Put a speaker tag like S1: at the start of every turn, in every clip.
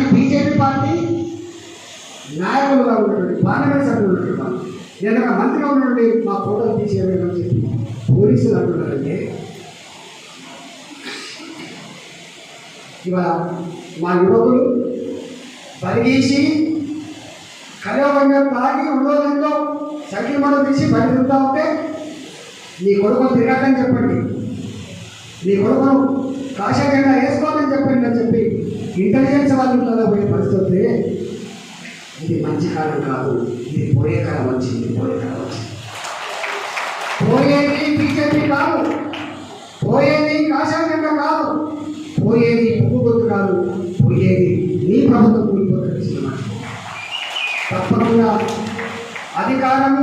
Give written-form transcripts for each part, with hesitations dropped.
S1: అలాంటి BJP party నాయకులుగా ఉన్నటువంటి పార్లమెంట్ సభ్యులు ఉన్నటువంటి నేను మంత్రిగా ఉన్నటువంటి మా ఫోటోలు తీసేయమని చెప్పి పోలీసులు అంటున్నారంటే ఇవాళ మా యువకులు పరిగీసి కలవకంగా తాగి ఉండోదంతో సైకిల్ మోడల్ తీసి బయట తిరుగుతూ ఉంటే నీ కొడుకును తిరగద్దని చెప్పండి, నీ కొడుకును కాషాయంగా వేసుకోవాలని చెప్పండి అని చెప్పి ఇంటెలిజెన్స్ వాళ్ళు పోయే పరిస్థితి. ఇది మంచి కాలం కాదు, ఇది పోయే కాలం వచ్చింది. పోయేది బీజేపీ కాదు, పోయేది కాషాయంగా కాదు, పోయేది పువ్వుగొత్తు కాదు, పోయేది నీ ప్రభుత్వం కూలిపోతున్న. తప్పకుండా అధికారం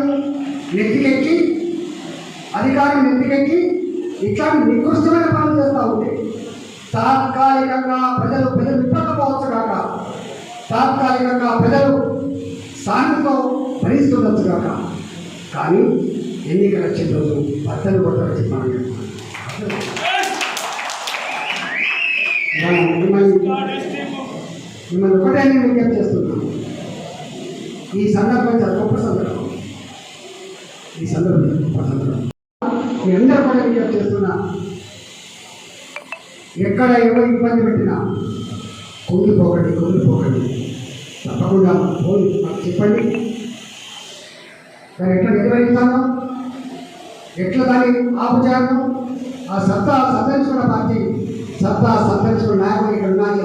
S1: నెత్తికెక్కి ఇట్లాంటి నికృష్టమైన పనులు చేస్తూ ఉంటే తాత్కాలికంగా ప్రజలు విప్పకపోవచ్చు కాక, తాత్కాలికంగా ప్రజలు శాంతితో భరిస్తుండొచ్చు కాక, కానీ ఎన్నికల రోజు బద్దలు కొట్టాలని చెప్పాను. మిమ్మల్ని ఒకటే నేను విజ్ఞప్తి చేస్తున్నాను. ఈ సందర్భం చాలా గొప్ప సందర్భం. మీ అందరూ కూడా విజ్ఞప్తి చేస్తున్నా, ఎక్కడ ఎవరు ఇబ్బంది పెట్టినా కుంగిపోకండి. తప్పకుండా పోయి మాకు చెప్పండి. దాన్ని ఎట్లా నిర్వహిస్తామో, ఎట్లా దాన్ని ఆపుచేయడం, ఆ సంతరించుకున్న పార్టీ సంతరించుకున్న నాయకులు ఇక్కడ ఉన్నాయని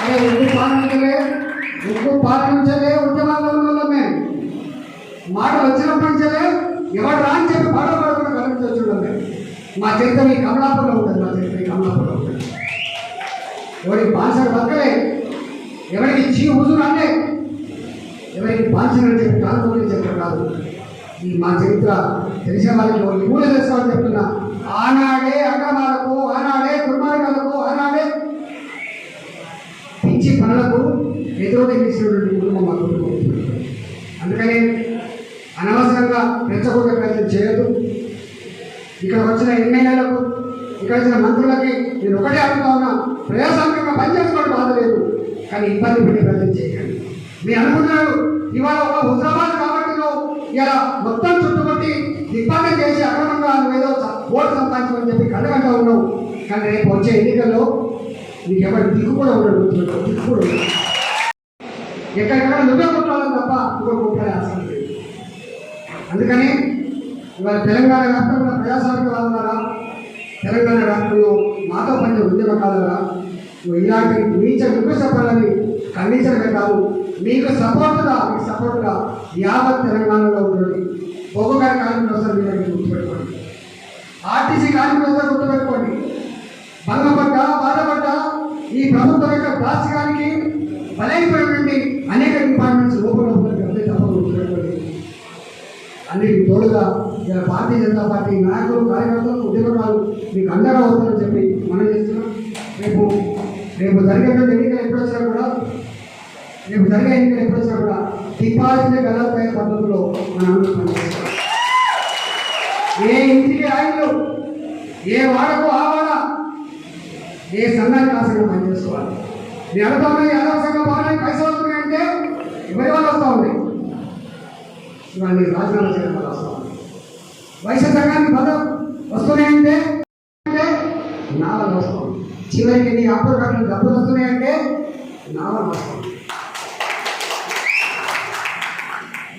S1: అదే ఉక్కు పాటించలే ఉద్యమాల్లో ఉన్నమే మాట వచ్చినప్పటి నుంచలే ఎవరు రా అని చెప్పి పాటలు పాడకుండా కనిపించే మా చరిత్ర ఈ కమలాపూర్లో ఉంటుంది. ఎవరికి బాన్సర్ బతకలే, ఎవరికి చీ హుజూరు అంటే, ఎవరికి బాన్సర్ అని చెప్పి కానుకోని చెప్పడం కాదు. ఈ మా చరిత్ర తెలిసిన వాళ్ళకి మూల తెలుసుకోవాలని చెప్తున్నా. ఆనాడే అక్రమాలకు, ఆనాడే దుర్మార్గాలకు, ఆనాడే పిచ్చి పనులకు ఎదురుసినటువంటి కుటుంబం మా కుటుంబం. అందుకని అనవసరంగా పెంచకుండా ప్రయత్నం చేయదు. ఇక్కడ వచ్చిన ఎమ్మెల్యేలకు, ఇక్కడ వచ్చిన మంత్రులకి నేను ఒకటే అడుగుతా ఉన్నా, ప్రజాస్వామ్యంగా పనిచేసుకోవడం బాధ లేదు, కానీ ఇబ్బంది పడే ప్రయత్నం చేయకండి. మీరు అనుకున్నారు ఇవాళ ఒక హుజరాబాద్ కాబట్టి ఇలా మొత్తం చుట్టుముట్టి దిగ్బంధం చేసి అక్రమంగా ఏదో ఓటు సంపాదించమని చెప్పి కళ్ళగంట ఉన్నావు. కానీ రేపు వచ్చే ఎన్నికల్లో నీకు ఎవరి దిక్కు కూడా ఉండదు. ఎక్కడెక్కడ నువ్వే కొట్టాలని తప్ప నువ్వు కొట్టాలి అవసరం లేదు. అందుకని ఇవాళ తెలంగాణ రాష్ట్రంలో ప్రజాస్వామ్యవాదులారా, తెలంగాణ రాష్ట్రంలో మాతో పనిచే ఉద్యమకారులారా, నువ్వు ఇలాంటి నీచ నికృష్ట పనులని ఖండించడమే కాదు, మీకు సపోర్టుగా యావత్ తెలంగాణలో ఉంటుంది. ఒక్కొక్కరి కార్మికులు వస్తారు, మీరు గుర్తుపెట్టుకోండి. ఆర్టీసీ కార్మికులు వస్తారు, గుర్తుపెట్టుకోండి. బాధపడ్డా ఈ ప్రభుత్వం యొక్క దాస్యానికి బలైపోయినటువంటి అనేక డిపార్ట్మెంట్స్ లోపల తప్ప గుర్తుపెట్టుకోండి. అన్నిటికి తోడుగా ఇలా భారతీయ జనతా పార్టీ నాయకులు, కార్యకర్తలు, ఉద్యోగాలు మీకు అండగా అవుతారని చెప్పి మనం చేస్తున్నాం. రేపు జరిగేటువంటి ఎన్నికలు ఎప్పుడు వచ్చినా కూడా డిపాజిట్ గలపే పద్ధతిలో మనం పనిచేస్తాం. ఏ ఇంటికి ఆయిలు, ఏ వాడకు ఆ వాడ, ఏ సంఘానికి కాసంగా పనిచేసుకోవాలి. నేను అడుగుతున్నా, యాదవ సంఘం భవనానికి పైసలు వస్తున్నాయంటే ఎవరి వల్ల వస్తూ ఉన్నాయి? ఇవన్నీ రాజీనామా చేయడం వల్ల వస్తూ ఉంది. వైశ్య సంఘానికి పదం వస్తున్నాయంటే నా వల్ల వస్తూ ఉంది. చివరికి నీ అప్పుడు కట్టిన డబ్బులు వస్తున్నాయంటే నా వల్ల వస్తూ ఉంది.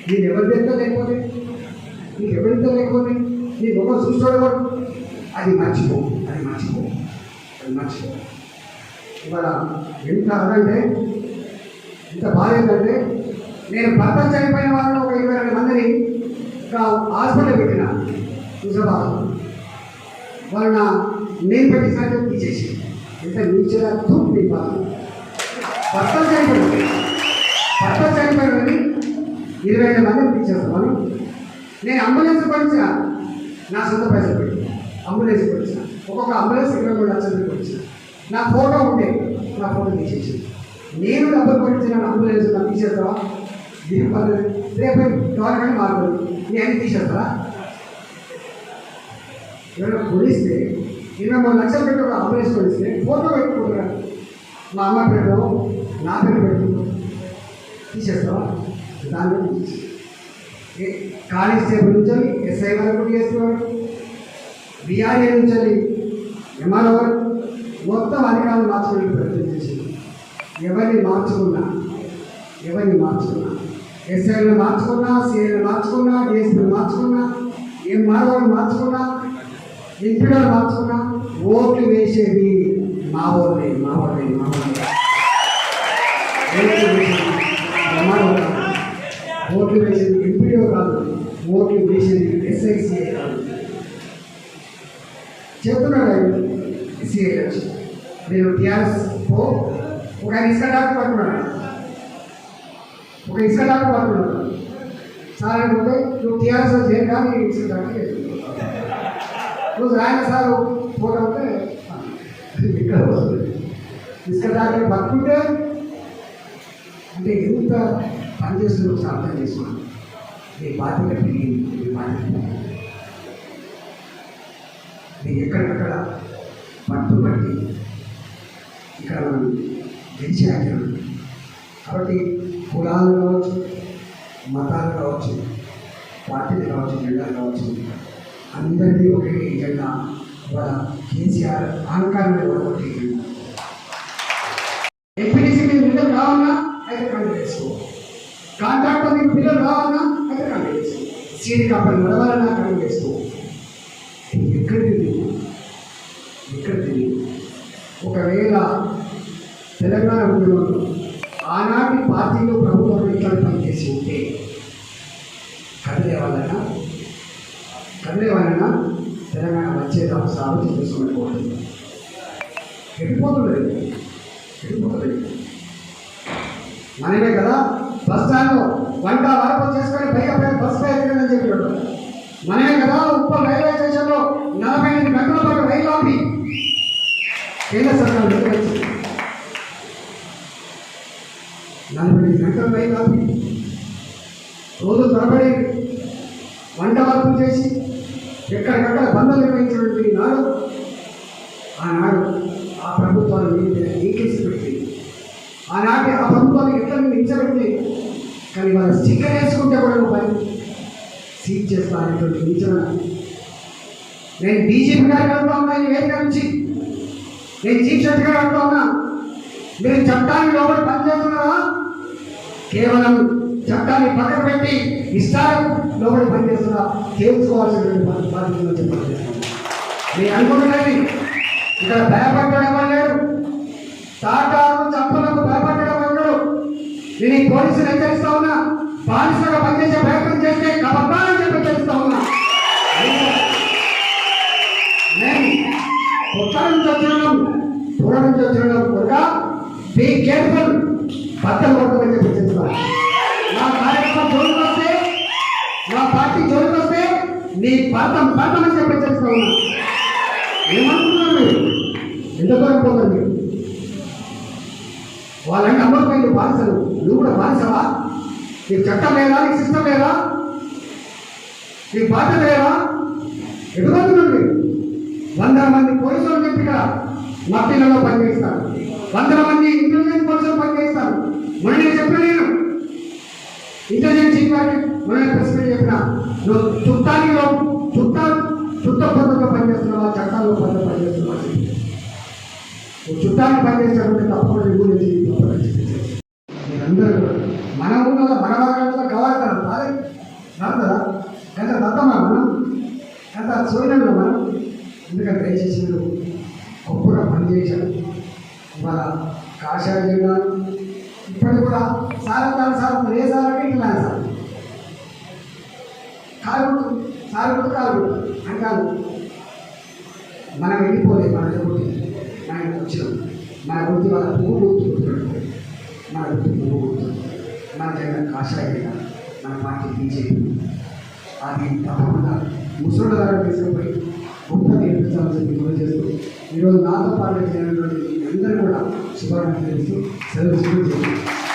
S1: నేను ఎవరితో లేకపోతే, నీకు ఒక చూసుకోవడం అది మర్చిపో. ఇవాళ ఎంత అదంటే, ఎంత బాధ ఏంటంటే, నేను భర్త చనిపోయిన వాళ్ళని ఒక 22 మందిని హాస్పిటల్ పెట్టిన హుజరాబాద్. వాళ్ళ నేను పెట్టినట్టు తీసేసి ఎంత నీచగా తూపు బాధ. భర్త చనిపోయినని 22 మందిని తీసేస్తామని నేను అంబులెన్స్ కొనిచిన, నా సొంత పైసలు పెట్టి అంబులెన్స్ కొనిచిన. ఒక్కొక్క అంబులెన్స్ 23 లక్షలు కొనిచిన. నా ఫోటో ఉంటే నా ఫోటో తీసేసి నేను డబ్బులు కొట్టించిన అంబులెన్స్ నాకు తీసేస్తావా? దీని పర్లేదు, రేపు గవర్నమెంట్ మారుతుంది, నేను అన్ని తీసేస్తావా? ఎవరైనా కొనిస్తే 23 లక్షలు పెట్టి ఒక అంబులెన్స్ కొనిస్తే ఫోటో పెట్టుకుంటున్నాను. మా అమ్మ పేరు నా పేరు పెడుతుందో తీసేస్తావా? దాన్ని కానిస్టేబుల్ నుంచి ఎస్ఐ వరకు చేస్తున్నారు, బిఆర్ఏ నుంచి ఎంఆర్ఓ వరకు మొత్తం అధికారులు మార్చడానికి ప్రయత్నం చేసింది. ఎవరిని మార్చుకున్నా ఎస్ఐలను మార్చుకున్నా, సిఐలు మార్చుకున్నా, డిఎస్పీలు మార్చుకున్నా, ఎంఆర్ఓలు మార్చుకున్నా, ఎంపీడీలు మార్చుకున్నా ఓట్లు వేసేది మా వాళ్ళే. ఓట్లు వేసేది ఎంపీడీ కాదు, ఓట్లు వేసేది ఎస్ఐసిఐ కాదు. చెప్తున్నాడు సిఐ నేను టీఆర్ఎస్ ఒక ఇసుక డాక్టర్ పట్టుకున్నాడు, సార్ అనుకుంటే నువ్వు టీఆర్ఎస్ చేయండి కానీ ఇసుక డాక్టర్ నువ్వు రాయన సార్ ఫోటో ఉంటే ఇక్కడ వస్తుంది. ఇసుక డాక్టర్ పట్టుకుంటే అంటే ఎంత పనిచేస్తుందో ఒకసారి అర్థం చేసుకోండి. నీ బాధ్యత పెరిగింది, నేను ఎక్కడికక్కడ పట్టుబట్టి ఇక్కడ మనం గెలిచి ఆగాను. కాబట్టి కులాలు కావచ్చు, మతాలు కావచ్చు, పార్టీలు కావచ్చు, జెండాలు కావచ్చు, అందరినీ ఒకే ఎజెండా. వాళ్ళ కేసీఆర్ అహంకారాన్ని ఒకటి ఎంపీటీసీ మీద పిల్లలు రావాలన్నా అయితే కండక్ట్ చేసుకో, కాంట్రాక్టర్ మీకు పిల్లలు రావాలన్నా అయితే కండక్ట్ చేసుకో, సీడీ కంపెనీ నడవాలన్నా కండక్ట్ చేసుకో. ఎక్కడిది ఒకవేళ తెలంగాణ ఉద్యమంలో ఆనాటి పార్టీలో ప్రభుత్వం ఇట్లా పనిచేసి ఉంటే కదిలే వలన తెలంగాణ వచ్చేది సాగు చేసుకుని ఎడిపోతుంది. మనమే కదా బస్ స్టాండ్లో వంట వరకు చేసుకొని పైగా బస్ ఎక్కడని చెప్పాడు. మనమే కదా ఉప్పల్ రైల్వే స్టేషన్లో 48 గంటల పాటు రైలు ఆపి కేంద్ర సర్కారు నిర్వహించింది. 48 గంటల రైలు ఆపి రోజు తరబడి వంట వర్కులు చేసి ఎక్కడికక్కడ బంధువులు నిర్వహించినటువంటి ఆనాడు ఆ ప్రభుత్వాన్ని నీకేసి పెట్టింది. ఆనాటి ఆ ప్రభుత్వాన్ని ఎట్లా నిలిచబెట్టి కానీ వాళ్ళ స్టిక్కర్ వేసుకుంటే కూడా పని సీట్ చేస్తా అనేటువంటి నిలిచిన నేను బీజేపీ గారికి అడుగుతా ఉన్నా, ఈ వేదిక నుంచి నేను చీఫ్ సెక్రటరీ గారు అడుగుతా ఉన్నా, మీరు చట్టాన్ని లోపల పనిచేస్తున్నారా? కేవలం చట్టాన్ని పక్కన పెట్టి ఇష్టాలు లోపల పనిచేస్తున్నా తెలుసుకోవాల్సినటువంటి బాధ్యతలు చెప్పాలి. మీరు అనుకుంటున్నది ఇక్కడ భయపడడం అన్నాడు, తాటాలు చంపలకు భయపడడం అన్నాడు. నేను ఈ పోలీసులు హెచ్చరిస్తా ఉన్నా, బానిసగా పనిచేసే ప్రయత్నం చేస్తే కబద్దాలని చెప్పి హెచ్చరిస్తా ఉన్నా. నేను కొత్త నుంచి వచ్చినాం, దూరం నుంచి వచ్చినాం కూడా బీ కేర్ఫుల్, బద్దలు కొట్టమని చెప్పి చెప్తున్నాను. నా కార్యక్రమం జోలికి వస్తే, నా పార్టీ జోలికి వస్తే నీ పడతామని చెప్పి హెచ్చరిస్తా ఉన్నా. ఏమనుకున్నారు మీరు? ఎంత దూరం పోతారు మీరు? వాళ్ళంటే అమ్మకపోయింది బానిసలు, నువ్వు కూడా బానిసవా? నీకు చట్టం లేదా? నీకు సిస్టమ్ లేదా? నీకు బాధ్యత లేదా? ఎదుగుతున్నారు మీరు. 100 మంది పోలీసులు చెప్పి ఇక్కడ మట్టిలలో పనిచేస్తారు, 100 మంది ఇంటెలిజెన్స్ పోలీసులు పనిచేస్తారు. మొన్న నేను చెప్పిన, నేను ఇంటెలిజెన్స్ చీఫ్ గారికి మొన్న ప్రెసిడెంట్ చెప్పిన, నువ్వు చుట్ట పద్ధతిలో పనిచేస్తున్నావా, చట్టాల్లో పద్ధతి పనిచేస్తున్నావా? నువ్వు చుట్టాన్ని పనిచేసినటువంటి తప్పకుండా గురించి మీరందరూ మన ఊళ్ళో మన వర్గాల్లో కావాలి కదా, కాదు కదా, ఎంత దత్తమా మనం, ఎంత చూడలేదు మనం. ఎందుకంటే దయచేసి మీరు గొప్పగా పనిచేశారు. ఇవాళ కాషాయ జెండా ఇప్పటికి కూడా సార్ ఏ సార్ అంటే ఇట్లా సార్ కాలు అంటారు. మనం వెళ్ళిపోలేదు, మన గుర్తి మనం వచ్చినాం, మన గుర్తి వాళ్ళ పువ్వు గుర్తుకుంటున్నాడు, మన గుర్తి పువ్వు గుర్తు, మన జెండా కాషాయ జెండా, మన పార్టీ బీజేపీ. అది తప్పకుండా ముసలి ద్వారా తీసుకుపోయి గొప్ప నేర్పించాలని చెప్పి గురి చేస్తూ ఈరోజు నాతో పాటు చేసినటువంటి అందరూ కూడా శుభాకాంక్షలు చేస్తూ సెలవు